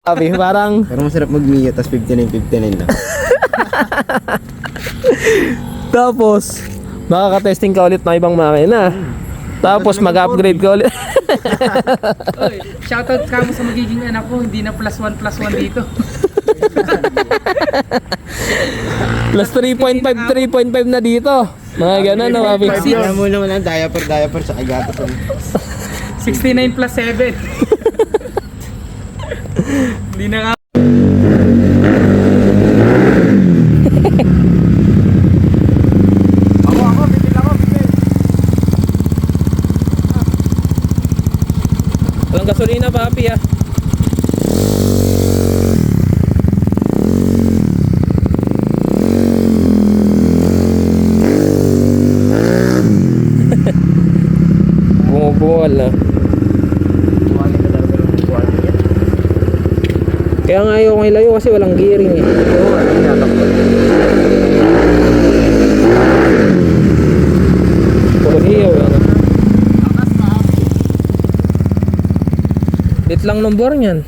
Sabi, parang Pero masarap mag-Mio, tas 59 lang. tapos makaka-testing ka ulit ng ibang makina. Tapos mag-upgrade ka ulit. Oy, shoutout ka mo sa magiging anak ko, hindi na +1 dito. Plus 3.5 na dito. Mga ganun na Papi. Kaya mo naman ang diaper sa agatas. 69 + 7. Hindi na nga. Walang gasolina Papi ah. Bumubuwal na. Kaya nga ayaw kong ilayo kasi walang gearing eh. Puro hiyaw ano. Lit lang ng bore niyan.